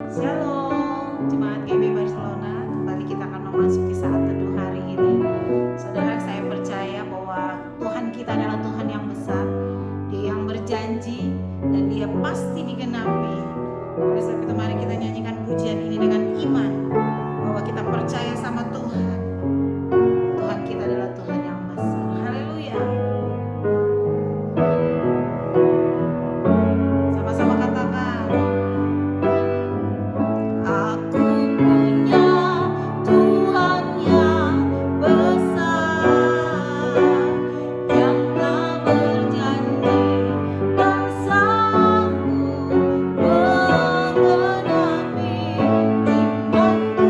Shalom, Jemaat GB Barcelona. Kembali kita akan memasuki saat teduh hari ini. Saudara, saya percaya bahwa Tuhan kita adalah Tuhan yang besar. Dia yang berjanji dan Dia pasti digenapi. Oleh sebab itu mari kita nyanyikan pujian ini dengan iman bahwa kita percaya sama Tuhan. Tuhan kita adalah Tuhan yang besar. Haleluya. Sama-sama katakan. Aku punya Tuhan yang besar, yang telah berjanji dan sanggup menggenapi. Imanku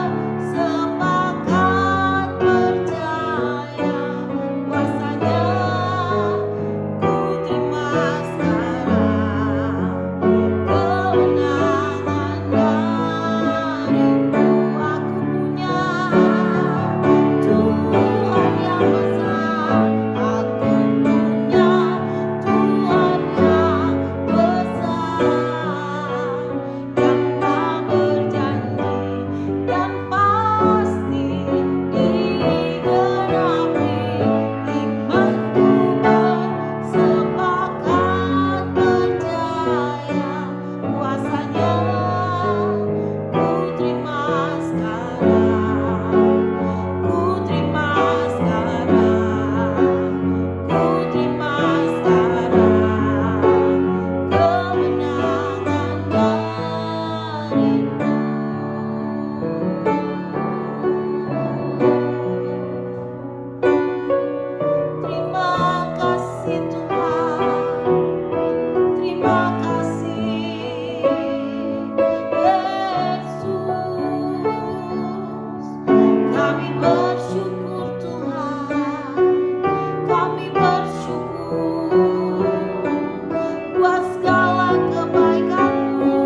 bersepakat percaya kuasanya, ku terima sekarang kemenangan darimu. Aku punya Tuhan yang besar, aku punya Tuhan yang besar, yang tak berjanji dan pasti digenapi. Imanku bersepakat percaya kuasanya, ku terima sekarang, ku terima sekarang, ku terima sekarang kemenangan darimu. Terima kasih Tuhan, terima kasih Yesus. Kami bersyukur Tuhan, kami bersyukur buat segala kebaikan-Mu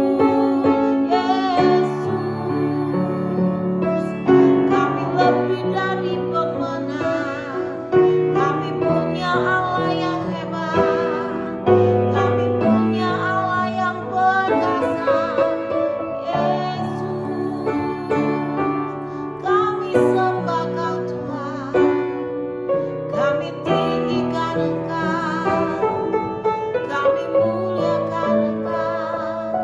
Yesus. Kami lebih dari pemenang, kami punya Allah yang hebat, kami punya Allah yang perkasa Yesus. Kami sembah Kau Tuhan, kami tinggikan Engkau, kami muliakan Engkau.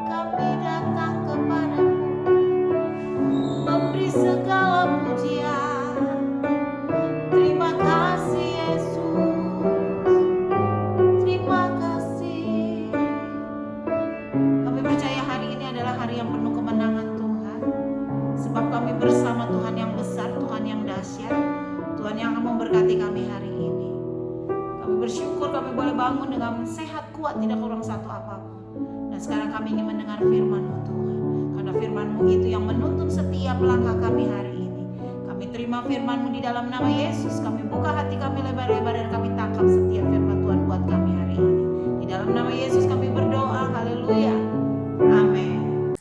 Kami datang kepadamu memberi segala pujian. Terima kasih Yesus, terima kasih. Kami percaya hari ini adalah hari yang penuh kemenangan Tuhan, sebab kami bersama Tuhan yang besar, Tuhan yang dahsyat, Tuhan yang akan memberkati kami hari ini. Kami bersyukur kami boleh bangun dengan sehat, kuat, tidak kurang satu apapun. Dan sekarang kami ingin mendengar firman-Mu Tuhan, karena firman-Mu itu yang menuntun setiap langkah kami hari ini. Kami terima firman-Mu di dalam nama Yesus. Kami buka hati kami lebar-lebar dan kami tangkap setiap firman Tuhan buat kami hari ini. Di dalam nama Yesus kami berdoa. Haleluya. Amin.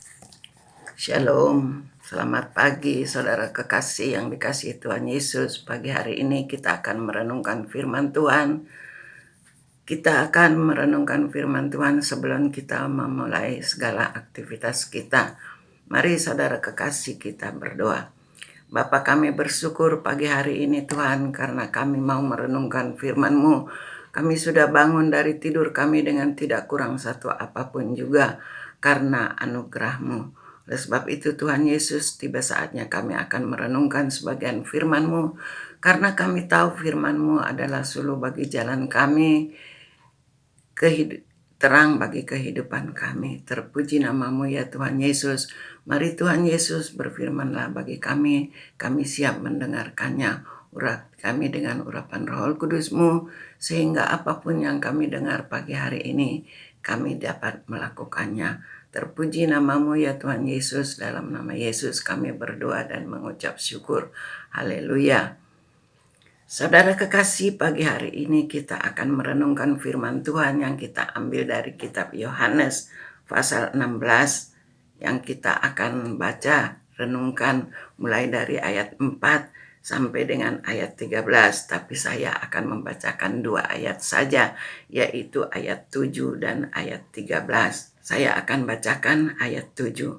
Shalom, selamat pagi saudara kekasih yang dikasihi Tuhan Yesus. Pagi hari ini kita akan merenungkan firman Tuhan. Kita akan merenungkan firman Tuhan sebelum kita memulai segala aktivitas kita. Mari saudara kekasih kita berdoa. Bapa, kami bersyukur pagi hari ini Tuhan, karena kami mau merenungkan firman-Mu. Kami sudah bangun dari tidur kami dengan tidak kurang satu apapun juga karena anugerah-Mu. Oleh sebab itu Tuhan Yesus, tiba saatnya kami akan merenungkan sebagian firman-Mu, karena kami tahu firman-Mu adalah suluh bagi jalan kami, terang bagi kehidupan kami. Terpuji nama-Mu ya Tuhan Yesus. Mari Tuhan Yesus berfirmanlah bagi kami siap mendengarkannya. Urapi kami dengan urapan Roh Kudus-Mu, sehingga apapun yang kami dengar pagi hari ini, kami dapat melakukannya. Terpuji nama-Mu ya Tuhan Yesus. Dalam nama Yesus kami berdoa dan mengucap syukur. Haleluya. Saudara kekasih, pagi hari ini kita akan merenungkan firman Tuhan yang kita ambil dari kitab Yohanes pasal 16 yang kita akan baca, renungkan mulai dari ayat 4 sampai dengan ayat 13, tapi saya akan membacakan 2 ayat saja, yaitu ayat 7 dan ayat 13. Saya akan bacakan ayat 7.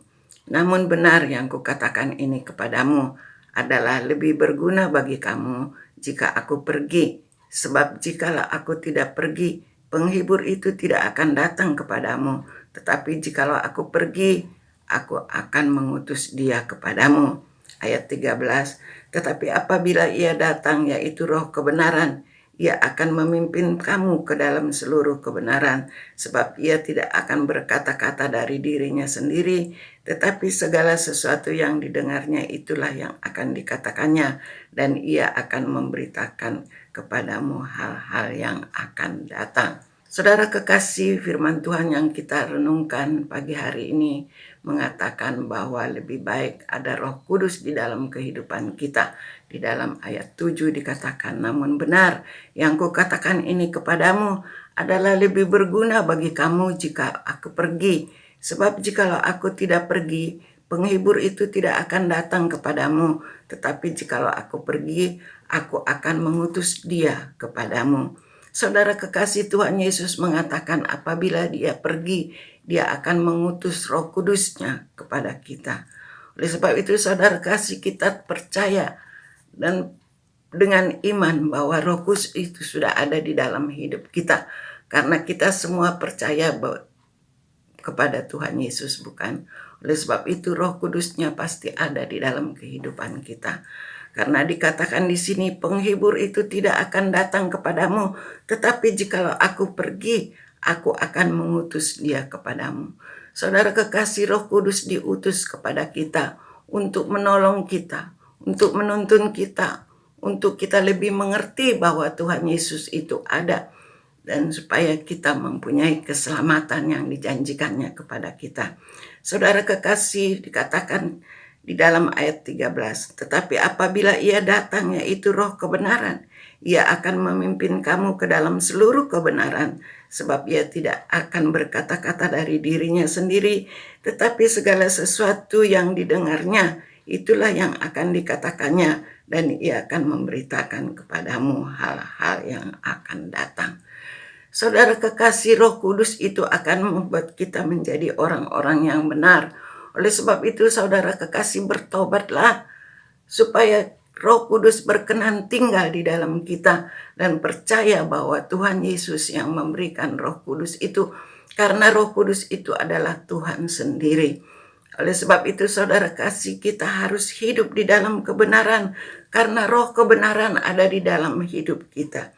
Namun benar yang kukatakan ini kepadamu adalah lebih berguna bagi kamu jika aku pergi. Sebab jikalau aku tidak pergi, penghibur itu tidak akan datang kepadamu. Tetapi jikalau aku pergi, aku akan mengutus dia kepadamu. Ayat 13. Tetapi apabila ia datang, yaitu roh kebenaran, ia akan memimpin kamu ke dalam seluruh kebenaran, sebab ia tidak akan berkata-kata dari dirinya sendiri, tetapi segala sesuatu yang didengarnya itulah yang akan dikatakannya, dan ia akan memberitakan kepadamu hal-hal yang akan datang. Saudara kekasih, firman Tuhan yang kita renungkan pagi hari ini mengatakan bahwa lebih baik ada Roh Kudus di dalam kehidupan kita. Di dalam ayat 7 dikatakan, namun benar yang kukatakan ini kepadamu adalah lebih berguna bagi kamu jika aku pergi. Sebab jikalau aku tidak pergi, penghibur itu tidak akan datang kepadamu. Tetapi jikalau aku pergi, aku akan mengutus dia kepadamu. Saudara kekasih, Tuhan Yesus mengatakan apabila dia pergi, dia akan mengutus Roh Kudusnya kepada kita. Oleh sebab itu saudara kasih, kita percaya dan dengan iman bahwa Roh Kudus itu sudah ada di dalam hidup kita. Karena kita semua percaya kepada Tuhan Yesus, bukan? Oleh sebab itu Roh Kudusnya pasti ada di dalam kehidupan kita. Karena dikatakan di sini, penghibur itu tidak akan datang kepadamu, tetapi jikalau aku pergi, aku akan mengutus dia kepadamu. Saudara kekasih, Roh Kudus diutus kepada kita untuk menolong kita, untuk menuntun kita, untuk kita lebih mengerti bahwa Tuhan Yesus itu ada, dan supaya kita mempunyai keselamatan yang dijanjikannya kepada kita. Saudara kekasih, dikatakan di dalam ayat 13, tetapi apabila ia datang, yaitu Roh kebenaran, ia akan memimpin kamu ke dalam seluruh kebenaran, sebab ia tidak akan berkata-kata dari dirinya sendiri, tetapi segala sesuatu yang didengarnya, itulah yang akan dikatakannya, dan ia akan memberitakan kepadamu hal-hal yang akan datang. Saudara kekasih, Roh Kudus itu akan membuat kita menjadi orang-orang yang benar. Oleh sebab itu saudara kekasih, bertobatlah supaya Roh Kudus berkenan tinggal di dalam kita, dan percaya bahwa Tuhan Yesus yang memberikan Roh Kudus itu, karena Roh Kudus itu adalah Tuhan sendiri. Oleh sebab itu saudara kasih, kita harus hidup di dalam kebenaran, karena Roh kebenaran ada di dalam hidup kita.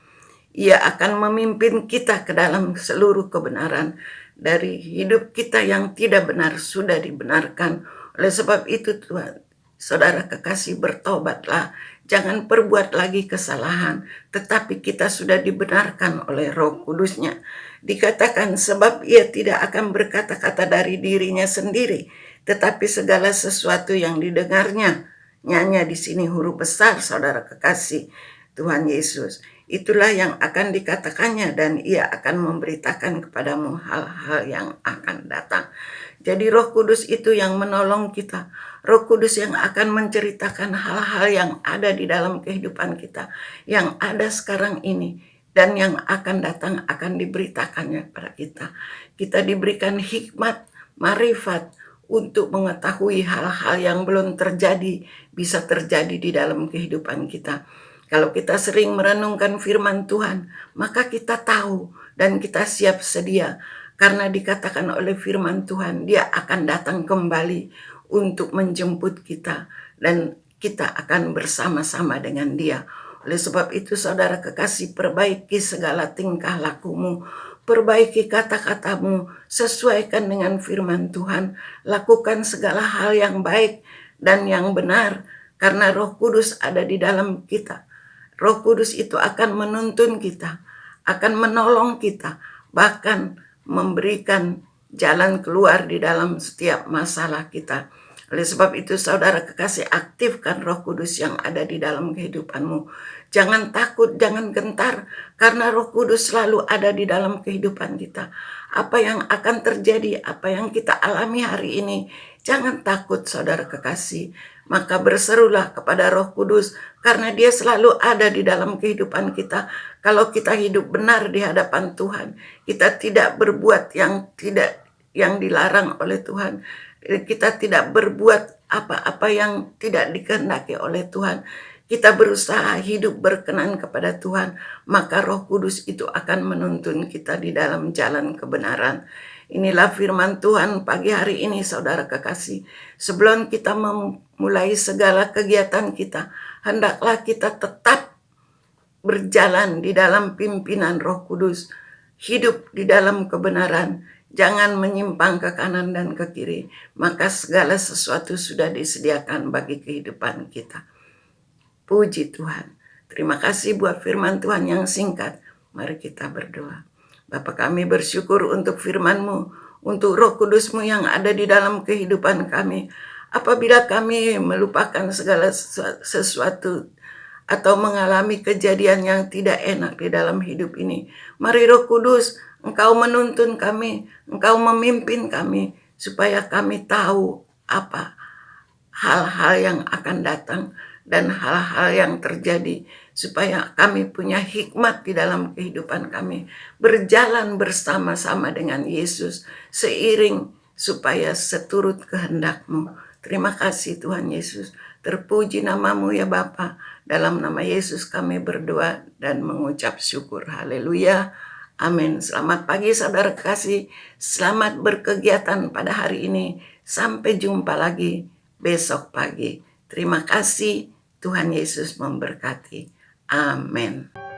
Ia akan memimpin kita ke dalam seluruh kebenaran. Dari hidup kita yang tidak benar sudah dibenarkan. Oleh sebab itu Tuhan, saudara kekasih, bertobatlah. Jangan perbuat lagi kesalahan, tetapi kita sudah dibenarkan oleh Roh Kudusnya. Dikatakan sebab ia tidak akan berkata-kata dari dirinya sendiri, tetapi segala sesuatu yang didengarnya. Nyanya di sini huruf besar, saudara kekasih, Tuhan Yesus. Itulah yang akan dikatakannya, dan ia akan memberitakan kepadamu hal-hal yang akan datang. Jadi Roh Kudus itu yang menolong kita. Roh Kudus yang akan menceritakan hal-hal yang ada di dalam kehidupan kita, yang ada sekarang ini, dan yang akan datang akan diberitakannya kepada kita. Kita diberikan hikmat, marifat, untuk mengetahui hal-hal yang belum terjadi, bisa terjadi di dalam kehidupan kita. Kalau kita sering merenungkan firman Tuhan, maka kita tahu dan kita siap sedia. Karena dikatakan oleh firman Tuhan, dia akan datang kembali untuk menjemput kita, dan kita akan bersama-sama dengan dia. Oleh sebab itu saudara kekasih, perbaiki segala tingkah lakumu, perbaiki kata-katamu, sesuaikan dengan firman Tuhan, lakukan segala hal yang baik dan yang benar, karena Roh Kudus ada di dalam kita. Roh Kudus itu akan menuntun kita, akan menolong kita, bahkan memberikan jalan keluar di dalam setiap masalah kita. Oleh sebab itu saudara kekasih, aktifkan Roh Kudus yang ada di dalam kehidupanmu. Jangan takut, jangan gentar, karena Roh Kudus selalu ada di dalam kehidupan kita. Apa yang akan terjadi, apa yang kita alami hari ini, jangan takut saudara kekasih. Maka berserulah kepada Roh Kudus, karena dia selalu ada di dalam kehidupan kita. Kalau kita hidup benar di hadapan Tuhan, kita tidak berbuat yang tidak yang dilarang oleh Tuhan. Kita tidak berbuat apa-apa yang tidak dikehendaki oleh Tuhan. Kita berusaha hidup berkenan kepada Tuhan, maka Roh Kudus itu akan menuntun kita di dalam jalan kebenaran. Inilah firman Tuhan pagi hari ini, saudara kekasih. Sebelum kita memulai segala kegiatan kita, hendaklah kita tetap berjalan di dalam pimpinan Roh Kudus, hidup di dalam kebenaran, jangan menyimpang ke kanan dan ke kiri, maka segala sesuatu sudah disediakan bagi kehidupan kita. Puji Tuhan. Terima kasih buat firman Tuhan yang singkat. Mari kita berdoa. Bapa, kami bersyukur untuk firman-Mu, untuk Roh Kudus-Mu yang ada di dalam kehidupan kami. Apabila kami melupakan segala sesuatu atau mengalami kejadian yang tidak enak di dalam hidup ini, mari Roh Kudus, Engkau menuntun kami, Engkau memimpin kami, supaya kami tahu apa hal-hal yang akan datang dan hal-hal yang terjadi, supaya kami punya hikmat di dalam kehidupan kami, berjalan bersama-sama dengan Yesus, seiring supaya seturut kehendak-Mu. Terima kasih Tuhan Yesus, terpuji nama-Mu ya Bapa. Dalam nama Yesus kami berdoa dan mengucap syukur. Haleluya. Amin. Selamat pagi saudara kasih. Selamat berkegiatan pada hari ini. Sampai jumpa lagi besok pagi. Terima kasih. Tuhan Yesus memberkati. Amin.